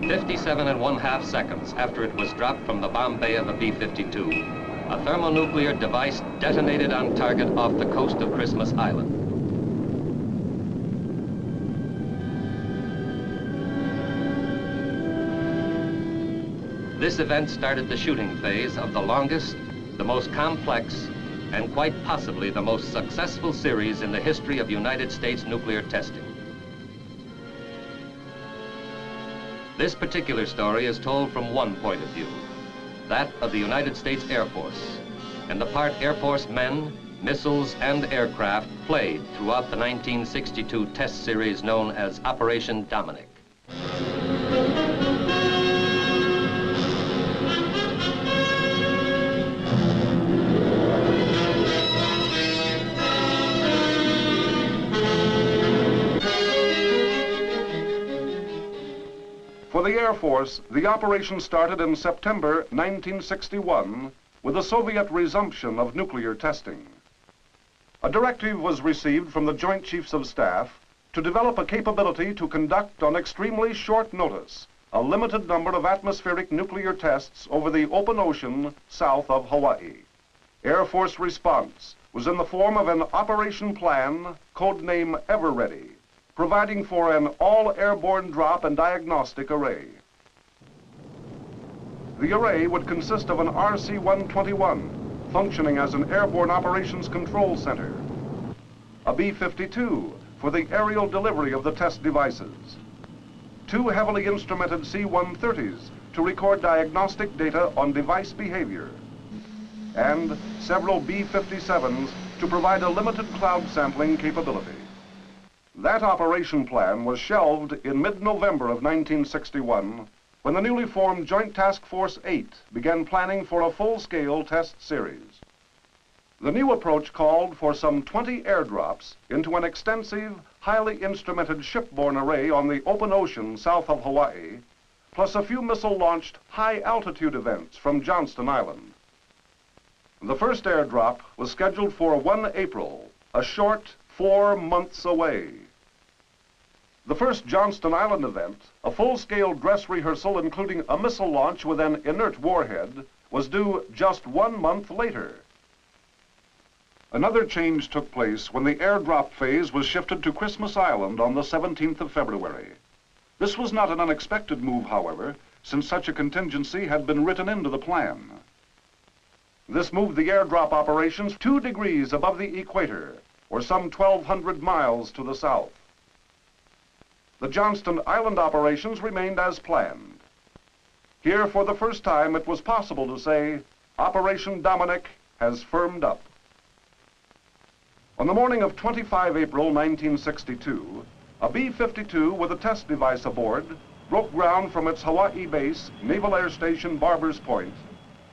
57½ seconds after it was dropped from the bomb bay of the B-52, a thermonuclear device detonated on target off the coast of Christmas Island. This event started the shooting phase of the longest, the most complex, and quite possibly the most successful series in the history of United States nuclear testing. This particular story is told from one point of view, that of the United States Air Force, and the part Air Force men, missiles, and aircraft played throughout the 1962 test series known as Operation Dominic. For the Air Force, the operation started in September 1961 with the Soviet resumption of nuclear testing. A directive was received from the Joint Chiefs of Staff to develop a capability to conduct on extremely short notice a limited number of atmospheric nuclear tests over the open ocean south of Hawaii. Air Force response was in the form of an operation plan, codename Ever Ready, providing for an all-airborne drop and diagnostic array. The array would consist of an RC-121, functioning as an airborne operations control center, a B-52 for the aerial delivery of the test devices, 2 heavily instrumented C-130s to record diagnostic data on device behavior, and several B-57s to provide a limited cloud sampling capability. That operation plan was shelved in mid-November of 1961 when the newly formed Joint Task Force 8 began planning for a full-scale test series. The new approach called for some 20 airdrops into an extensive, highly instrumented shipborne array on the open ocean south of Hawaii, plus a few missile-launched high-altitude events from Johnston Island. The first airdrop was scheduled for 1 April, a short 4 months away. The first Johnston Island event, a full-scale dress rehearsal including a missile launch with an inert warhead, was due just 1 month later. Another change took place when the airdrop phase was shifted to Christmas Island on the 17th of February. This was not an unexpected move, however, since such a contingency had been written into the plan. This moved the airdrop operations 2 degrees above the equator, or some 1,200 miles to the south. The Johnston Island operations remained as planned. Here, for the first time, it was possible to say, Operation Dominic has firmed up. On the morning of 25 April 1962, a B-52 with a test device aboard broke ground from its Hawaii base, Naval Air Station Barbers Point,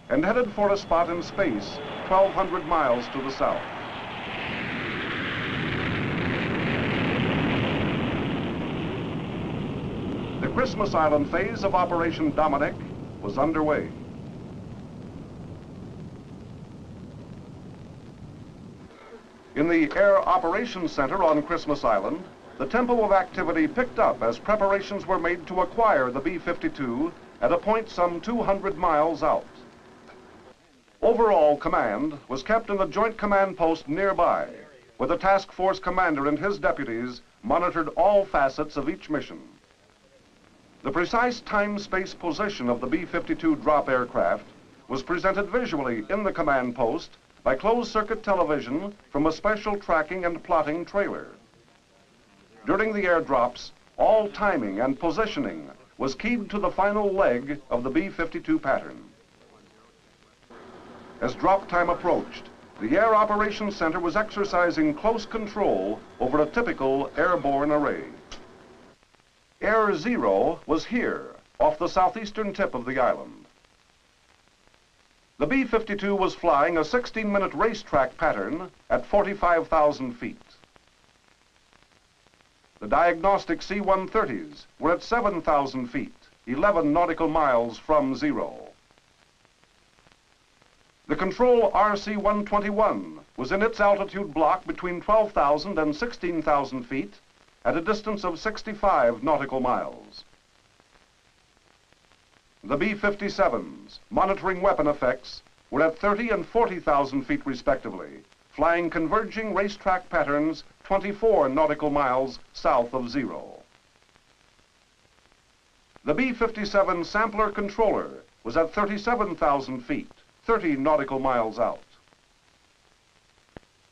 and headed for a spot in space 1,200 miles to the south. The Christmas Island phase of Operation Dominic was underway. In the Air Operations Center on Christmas Island, the tempo of activity picked up as preparations were made to acquire the B-52 at a point some 200 miles out. Overall command was kept in the Joint Command Post nearby, where the task force commander and his deputies monitored all facets of each mission. The precise time-space position of the B-52 drop aircraft was presented visually in the command post by closed-circuit television from a special tracking and plotting trailer. During the airdrops, all timing and positioning was keyed to the final leg of the B-52 pattern. As drop time approached, the Air Operations Center was exercising close control over a typical airborne array. Air Zero was here, off the southeastern tip of the island. The B-52 was flying a 16-minute racetrack pattern at 45,000 feet. The diagnostic C-130s were at 7,000 feet, 11 nautical miles from zero. The control RC-121 was in its altitude block between 12,000 and 16,000 feet at a distance of 65 nautical miles. The B-57s, monitoring weapon effects, were at 30 and 40,000 feet respectively, flying converging racetrack patterns 24 nautical miles south of zero. The B-57 sampler controller was at 37,000 feet, 30 nautical miles out.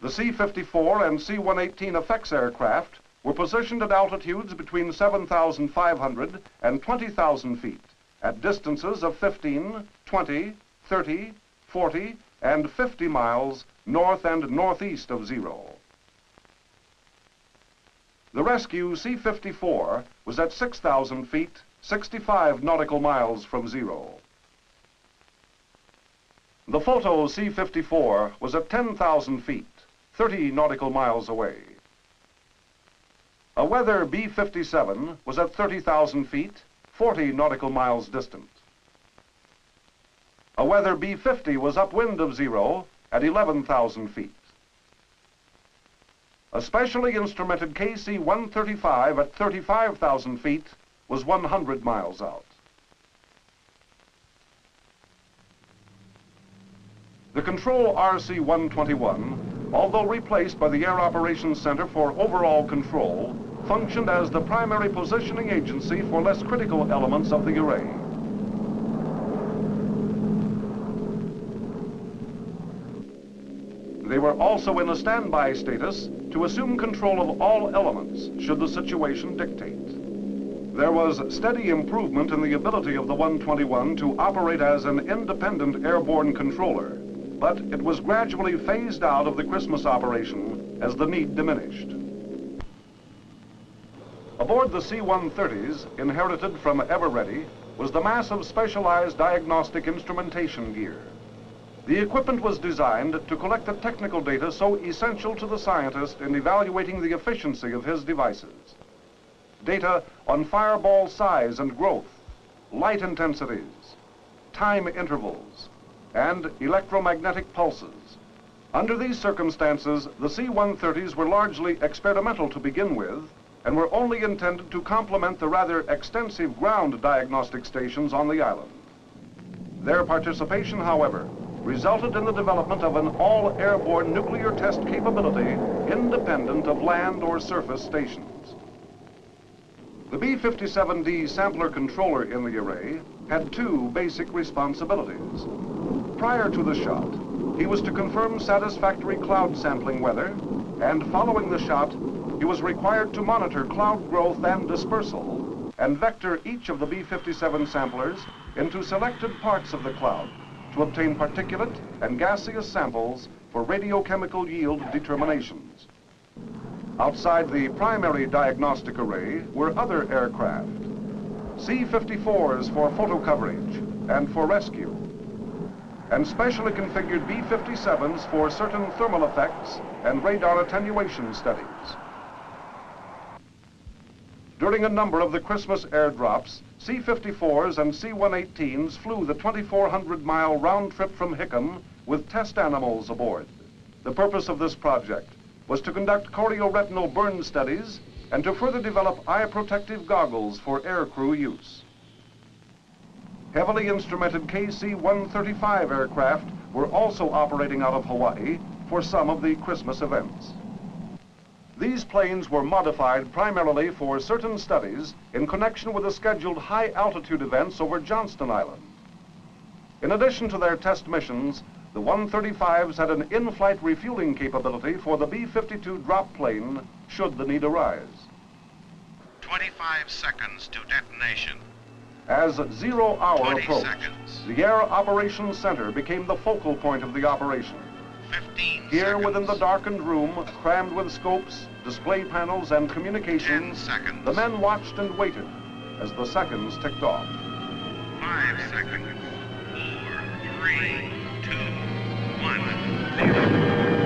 The C-54 and C-118 effects aircraft were positioned at altitudes between 7,500 and 20,000 feet, at distances of 15, 20, 30, 40, and 50 miles north and northeast of zero. The rescue C-54 was at 6,000 feet, 65 nautical miles from zero. The photo C-54 was at 10,000 feet, 30 nautical miles away. A weather B-57 was at 30,000 feet, 40 nautical miles distant. A weather B-50 was upwind of zero at 11,000 feet. A specially instrumented KC-135 at 35,000 feet was 100 miles out. The control RC-121, although replaced by the Air Operations Center for overall control, functioned as the primary positioning agency for less critical elements of the array. They were also in a standby status to assume control of all elements should the situation dictate. There was steady improvement in the ability of the 121 to operate as an independent airborne controller, but it was gradually phased out of the Christmas operation as the need diminished. Aboard the C-130s, inherited from Everready, was the massive specialized diagnostic instrumentation gear. The equipment was designed to collect the technical data so essential to the scientist in evaluating the efficiency of his devices. Data on fireball size and growth, light intensities, time intervals, and electromagnetic pulses. Under these circumstances, the C-130s were largely experimental to begin with and were only intended to complement the rather extensive ground diagnostic stations on the island. Their participation, however, resulted in the development of an all-airborne nuclear test capability independent of land or surface stations. The B-57D sampler controller in the array had two basic responsibilities. Prior to the shot, he was to confirm satisfactory cloud sampling weather, and following the shot, he was required to monitor cloud growth and dispersal, and vector each of the B-57 samplers into selected parts of the cloud to obtain particulate and gaseous samples for radiochemical yield determinations. Outside the primary diagnostic array were other aircraft, C-54s for photo coverage and for rescue, and specially configured B-57s for certain thermal effects and radar attenuation studies. During a number of the Christmas airdrops, C-54s and C-118s flew the 2,400-mile round trip from Hickam with test animals aboard. The purpose of this project was to conduct chorioretinal burn studies and to further develop eye protective goggles for aircrew use. Heavily instrumented KC-135 aircraft were also operating out of Hawaii for some of the Christmas events. These planes were modified primarily for certain studies in connection with the scheduled high-altitude events over Johnston Island. In addition to their test missions, the 135s had an in-flight refueling capability for the B-52 drop plane should the need arise. 25 seconds to detonation. As 0 hour approached, seconds. the Air Operations Center became the focal point of the operation. 15 Here seconds. within the darkened room, crammed with scopes, display panels, and 10 communications, seconds. the men watched and waited as the seconds ticked off. 5 seconds. 4, 3, 2, 1, 0.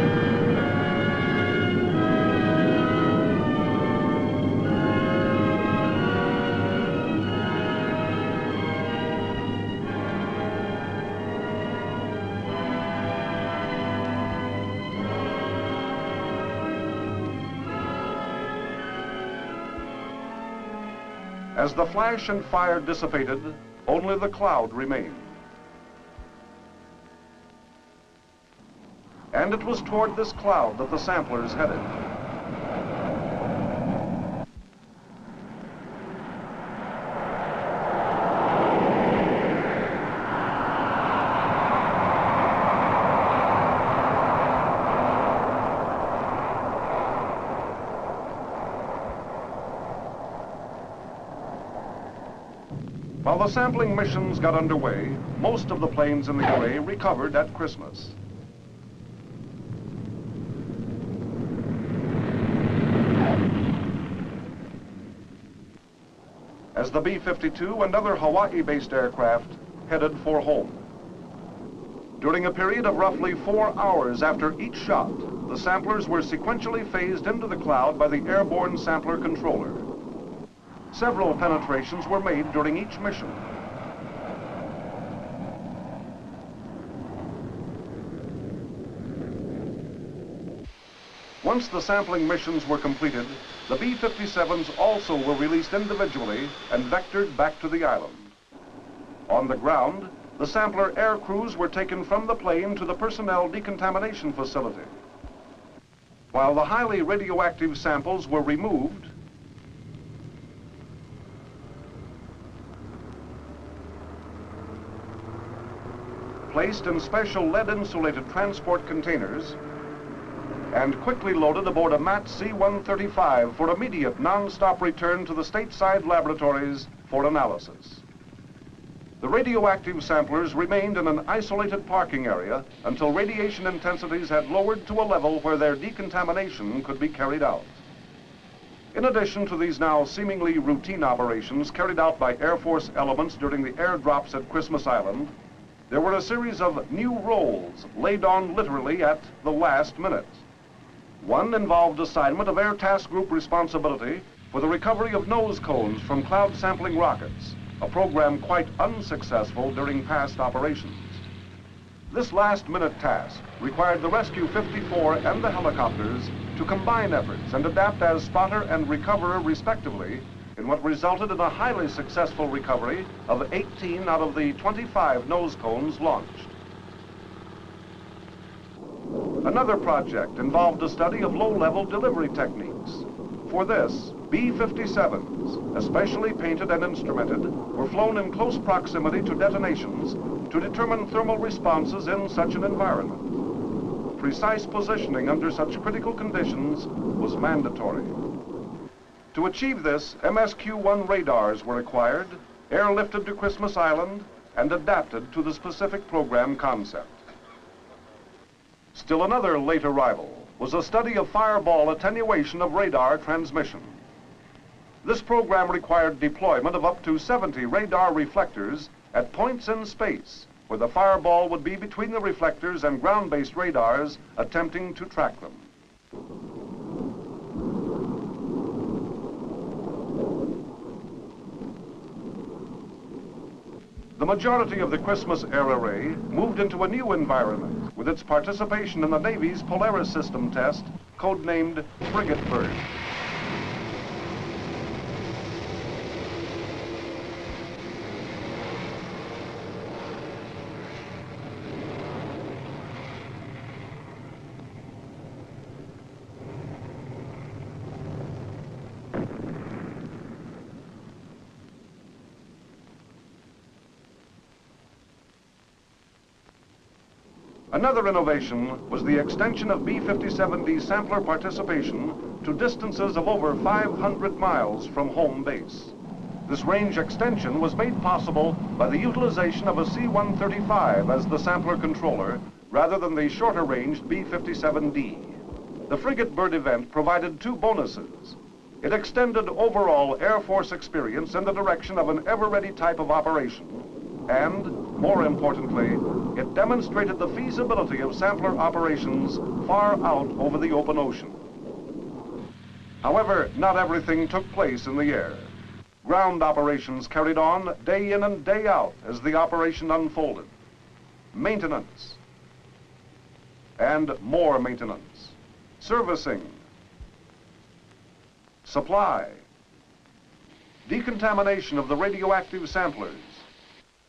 As the flash and fire dissipated, Only the cloud remained. And it was toward this cloud that the samplers headed. While the sampling missions got underway, most of the planes in the array recovered at Christmas. As the B-52 and other Hawaii-based aircraft headed for home. During a period of roughly 4 hours after each shot, the samplers were sequentially phased into the cloud by the airborne sampler controller. Several penetrations were made during each mission. Once the sampling missions were completed, the B-57s also were released individually and vectored back to the island. On the ground, the sampler air crews were taken from the plane to the personnel decontamination facility. While the highly radioactive samples were removed, placed in special lead-insulated transport containers, and quickly loaded aboard a MAT C-135 for immediate non-stop return to the stateside laboratories for analysis. The radioactive samplers remained in an isolated parking area until radiation intensities had lowered to a level where their decontamination could be carried out. In addition to these now seemingly routine operations carried out by Air Force elements during the airdrops at Christmas Island, there were a series of new roles laid on literally at the last minute. One involved assignment of Air Task Group responsibility for the recovery of nose cones from cloud sampling rockets, a program quite unsuccessful during past operations. This last-minute task required the Rescue 54 and the helicopters to combine efforts and adapt as spotter and recoverer respectively in what resulted in a highly successful recovery of 18 out of the 25 nose cones launched. Another project involved a study of low-level delivery techniques. For this, B-57s, especially painted and instrumented, were flown in close proximity to detonations to determine thermal responses in such an environment. Precise positioning under such critical conditions was mandatory. To achieve this, MSQ-1 radars were acquired, airlifted to Christmas Island, and adapted to the specific program concept. Still another late arrival was a study of fireball attenuation of radar transmission. This program required deployment of up to 70 radar reflectors at points in space where the fireball would be between the reflectors and ground-based radars attempting to track them. The majority of the Christmas air array moved into a new environment with its participation in the Navy's Polaris system test, codenamed Frigate Bird. Another innovation was the extension of B-57D sampler participation to distances of over 500 miles from home base. This range extension was made possible by the utilization of a C-135 as the sampler controller rather than the shorter-ranged B-57D. The Frigate Bird event provided two bonuses. It extended overall Air Force experience in the direction of an ever-ready type of operation, and, more importantly, it demonstrated the feasibility of sampler operations far out over the open ocean. However, not everything took place in the air. Ground operations carried on day in and day out as the operation unfolded. Maintenance, and more maintenance, servicing, supply, decontamination of the radioactive samplers,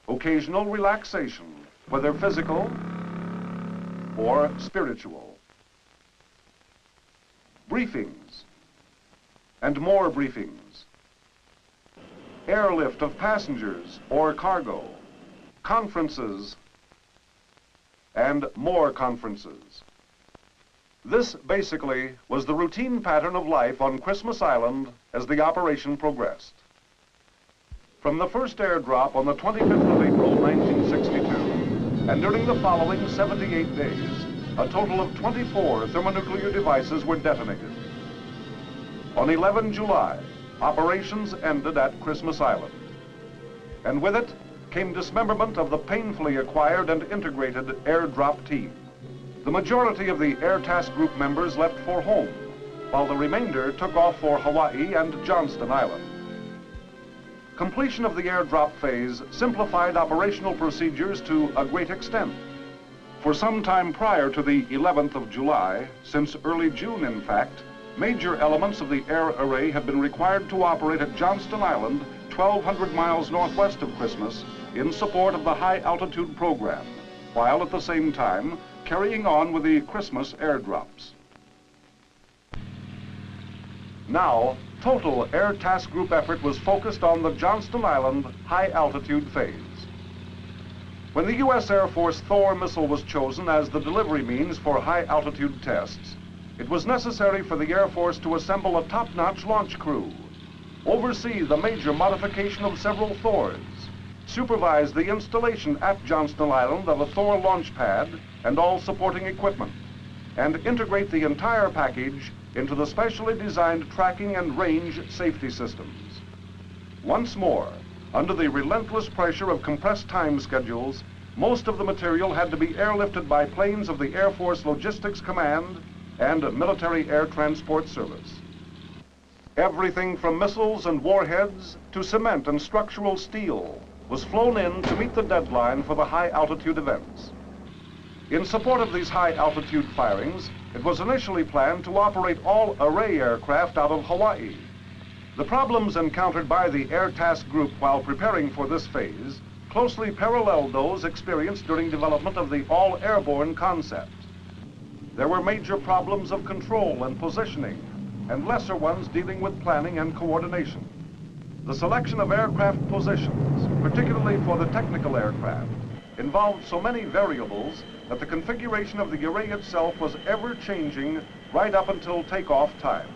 occasional relaxation, whether physical or spiritual, briefings and more briefings, airlift of passengers or cargo, conferences and more conferences. This basically was the routine pattern of life on Christmas Island as the operation progressed. From the first airdrop on the 25th of April, 1962, and during the following 78 days, a total of 24 thermonuclear devices were detonated. On 11 July, operations ended at Christmas Island. And with it came dismemberment of the painfully acquired and integrated airdrop team. The majority of the Air Task Group members left for home, while the remainder took off for Hawaii and Johnston Island. Completion of the airdrop phase simplified operational procedures to a great extent. For some time prior to the 11th of July, since early June in fact, major elements of the air array had been required to operate at Johnston Island, 1,200 miles northwest of Christmas, in support of the high-altitude program, while at the same time carrying on with the Christmas airdrops. Now, total Air Task Group effort was focused on the Johnston Island high-altitude phase. When the U.S. Air Force Thor missile was chosen as the delivery means for high-altitude tests, it was necessary for the Air Force to assemble a top-notch launch crew, oversee the major modification of several Thors, supervise the installation at Johnston Island of a Thor launch pad and all supporting equipment, and integrate the entire package into the specially designed tracking and range safety systems. Once more, under the relentless pressure of compressed time schedules, most of the material had to be airlifted by planes of the Air Force Logistics Command and Military Air Transport Service. Everything from missiles and warheads to cement and structural steel was flown in to meet the deadline for the high-altitude events. In support of these high-altitude firings, it was initially planned to operate all array aircraft out of Hawaii. The problems encountered by the Air Task Group while preparing for this phase closely paralleled those experienced during development of the all-airborne concept. There were major problems of control and positioning, and lesser ones dealing with planning and coordination. The selection of aircraft positions, particularly for the technical aircraft, involved so many variables that the configuration of the array itself was ever changing right up until takeoff time.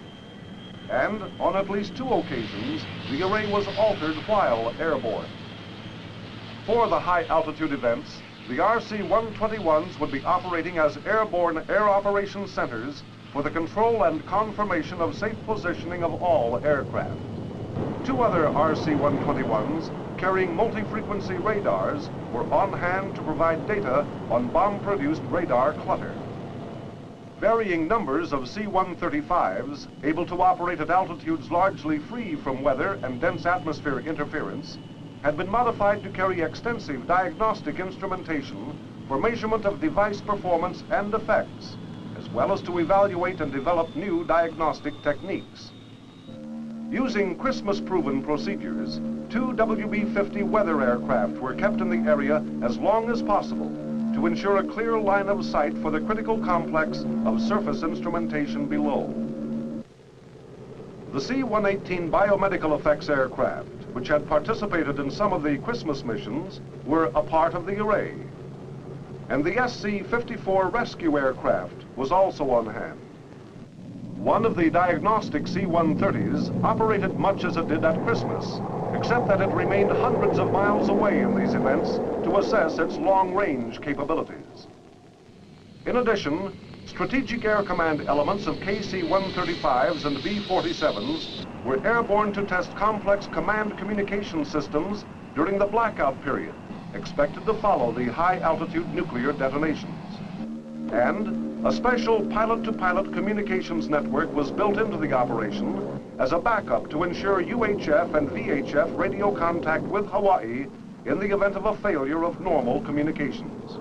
And on at least 2 occasions, the array was altered while airborne. For the high-altitude events, the RC-121s would be operating as airborne air operations centers for the control and confirmation of safe positioning of all aircraft. 2 other RC-121s carrying multi-frequency radars were on hand to provide data on bomb-produced radar clutter. Varying numbers of C-135s, able to operate at altitudes largely free from weather and dense atmosphere interference, had been modified to carry extensive diagnostic instrumentation for measurement of device performance and effects, as well as to evaluate and develop new diagnostic techniques. Using Christmas-proven procedures, 2 WB-50 weather aircraft were kept in the area as long as possible to ensure a clear line of sight for the critical complex of surface instrumentation below. The C-118 biomedical effects aircraft, which had participated in some of the Christmas missions, were a part of the array. And the SC-54 rescue aircraft was also on hand. One of the diagnostic C-130s operated much as it did at Christmas, except that it remained hundreds of miles away in these events to assess its long-range capabilities. In addition, Strategic Air Command elements of KC-135s and B-47s were airborne to test complex command communication systems during the blackout period, expected to follow the high-altitude nuclear detonations. And a special pilot-to-pilot communications network was built into the operation as a backup to ensure UHF and VHF radio contact with Hawaii in the event of a failure of normal communications.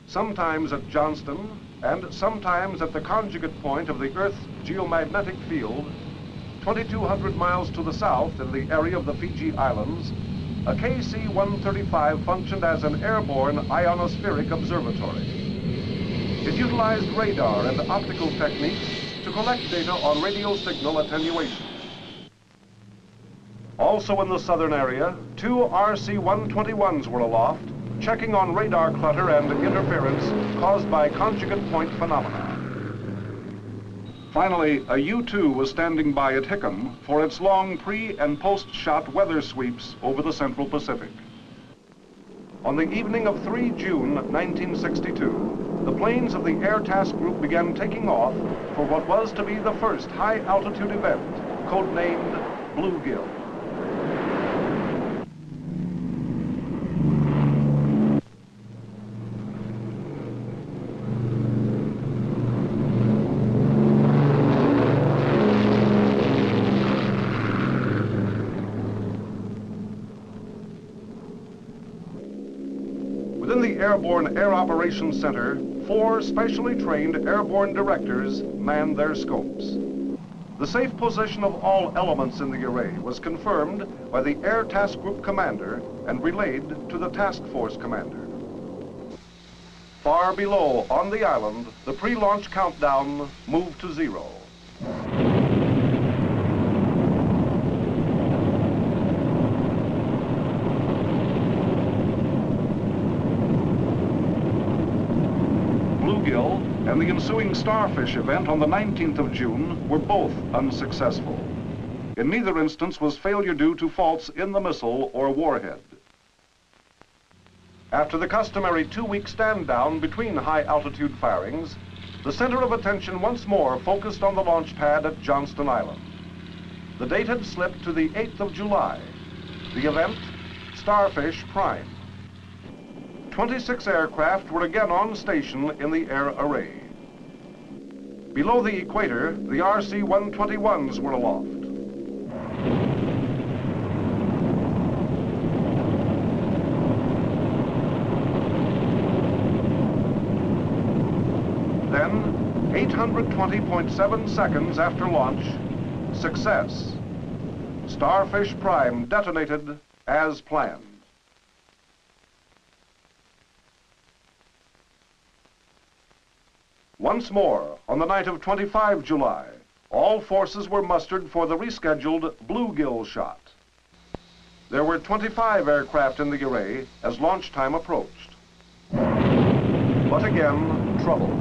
Sometimes at Johnston, and sometimes at the conjugate point of the Earth's geomagnetic field, 2,200 miles to the south in the area of the Fiji Islands, a KC-135 functioned as an airborne ionospheric observatory. It utilized radar and optical techniques to collect data on radio signal attenuation. Also in the southern area, 2 RC-121s were aloft, checking on radar clutter and interference caused by conjugate point phenomena. Finally, a U-2 was standing by at Hickam for its long pre- and post-shot weather sweeps over the Central Pacific. On the evening of 3 June 1962, the planes of the Air Task Group began taking off for what was to be the first high-altitude event, codenamed Bluegill. Within the Airborne Air Operations Center, 4 specially trained airborne directors manned their scopes. The safe position of all elements in the array was confirmed by the Air Task Group commander and relayed to the task force commander. Far below, on the island, the pre-launch countdown moved to 0. Bluegill and the ensuing Starfish event on the 19th of June were both unsuccessful. In neither instance was failure due to faults in the missile or warhead. After the customary 2-week stand down between high-altitude firings, the center of attention once more focused on the launch pad at Johnston Island. The date had slipped to the 8th of July. The event, Starfish Prime. 26 aircraft were again on station in the air array. Below the equator, the RC-121s were aloft. Then, 820.7 seconds after launch, success. Starfish Prime detonated as planned. Once more, on the night of 25 July, all forces were mustered for the rescheduled Bluegill shot. There were 25 aircraft in the array as launch time approached. But again, trouble.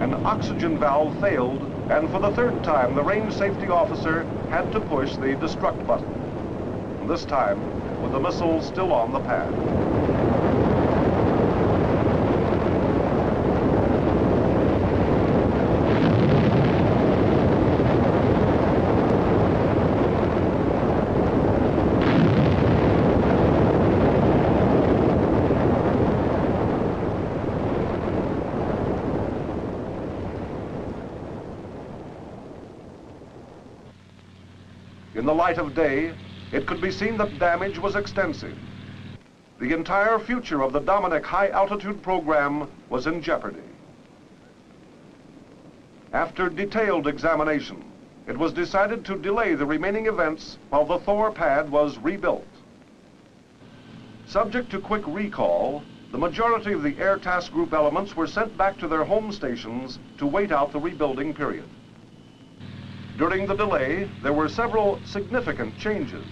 An oxygen valve failed, and for the 3rd time, the range safety officer had to push the destruct button. This time, with the missile still on the pad. In the light of day, it could be seen that damage was extensive. The entire future of the Dominic high-altitude program was in jeopardy. After detailed examination, it was decided to delay the remaining events while the Thor pad was rebuilt. Subject to quick recall, the majority of the Air Task Group elements were sent back to their home stations to wait out the rebuilding period. During the delay, there were several significant changes.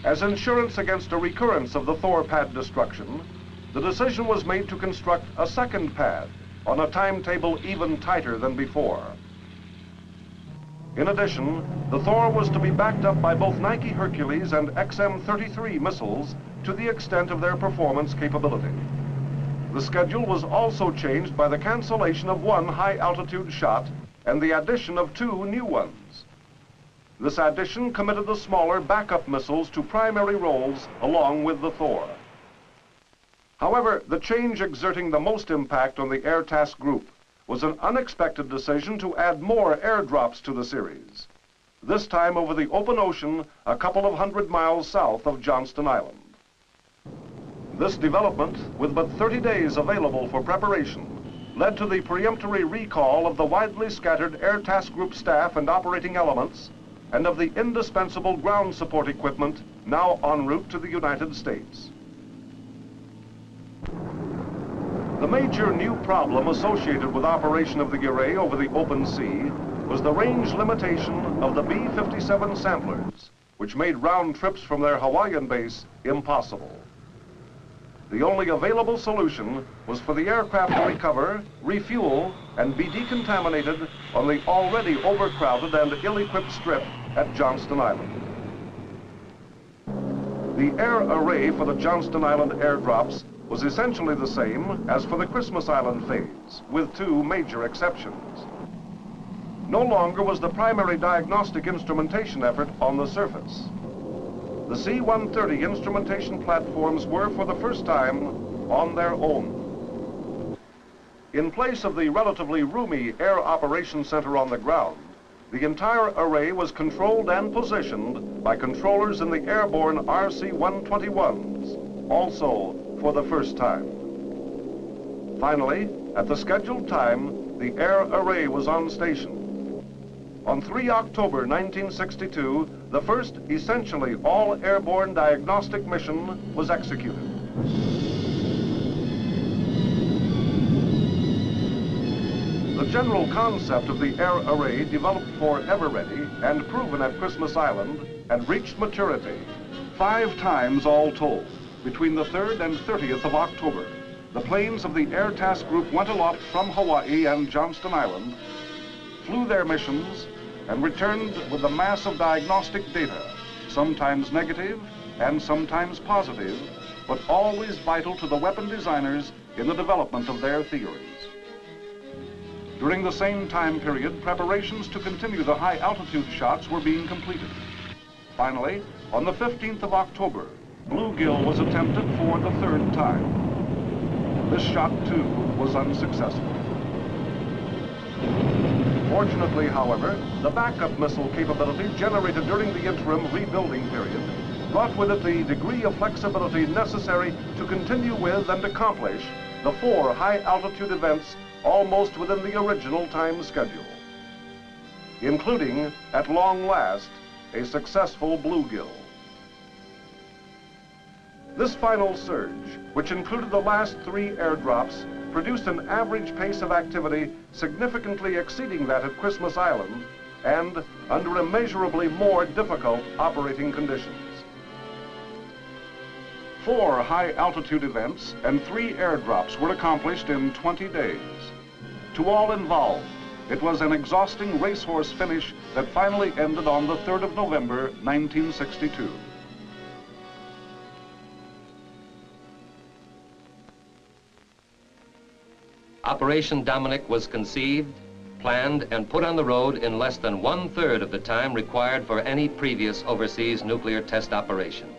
As insurance against a recurrence of the Thor pad destruction, the decision was made to construct a second pad on a timetable even tighter than before. In addition, the Thor was to be backed up by both Nike Hercules and XM-33 missiles to the extent of their performance capability. The schedule was also changed by the cancellation of 1 high-altitude shot and the addition of 2 new ones. This addition committed the smaller backup missiles to primary roles along with the Thor. However, the change exerting the most impact on the Air Task Group was an unexpected decision to add more airdrops to the series, this time over the open ocean a couple of 100 miles south of Johnston Island. This development, with but 30 days available for preparation, led to the peremptory recall of the widely scattered Air Task Group staff and operating elements, and of the indispensable ground support equipment now en route to the United States. The major new problem associated with operation of the array over the open sea was the range limitation of the B-57 samplers, which made round trips from their Hawaiian base impossible. The only available solution was for the aircraft to recover, refuel, and be decontaminated on the already overcrowded and ill-equipped strip at Johnston Island. The air array for the Johnston Island airdrops was essentially the same as for the Christmas Island phase, with two major exceptions. No longer was the primary diagnostic instrumentation effort on the surface. The C-130 instrumentation platforms were, for the first time, on their own. In place of the relatively roomy Air Operations Center on the ground, the entire array was controlled and positioned by controllers in the airborne RC-121s, also for the first time. Finally, at the scheduled time, the air array was on station. On 3 October 1962, the first essentially all-airborne diagnostic mission was executed. The general concept of the air array developed for Ever Ready and proven at Christmas Island had reached maturity 5 times all told. Between the 3rd and 30th of October, the planes of the Air Task Group went aloft from Hawaii and Johnston Island, flew their missions, and returned with a mass of diagnostic data, sometimes negative and sometimes positive, but always vital to the weapon designers in the development of their theories. During the same time period, preparations to continue the high altitude shots were being completed. Finally, on the 15th of October, bluegill was attempted for the 3rd time. This shot, too, was unsuccessful. Fortunately, however, the backup missile capability generated during the interim rebuilding period brought with it the degree of flexibility necessary to continue with and accomplish the 4 high-altitude events almost within the original time schedule, including, at long last, a successful bluegill. This final surge, which included the last 3 airdrops, produced an average pace of activity significantly exceeding that at Christmas Island and under immeasurably more difficult operating conditions. 4 high-altitude events and 3 airdrops were accomplished in 20 days. To all involved, it was an exhausting racehorse finish that finally ended on the 3rd of November, 1962. Operation Dominic was conceived, planned, and put on the road in less than 1/3 of the time required for any previous overseas nuclear test operation.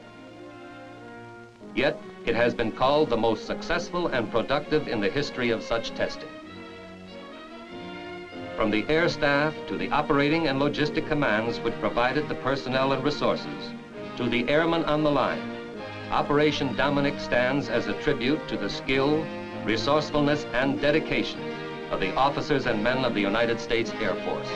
Yet, it has been called the most successful and productive in the history of such testing. From the air staff to the operating and logistic commands which provided the personnel and resources, to the airmen on the line, Operation Dominic stands as a tribute to the skill, resourcefulness, and dedication of the officers and men of the United States Air Force.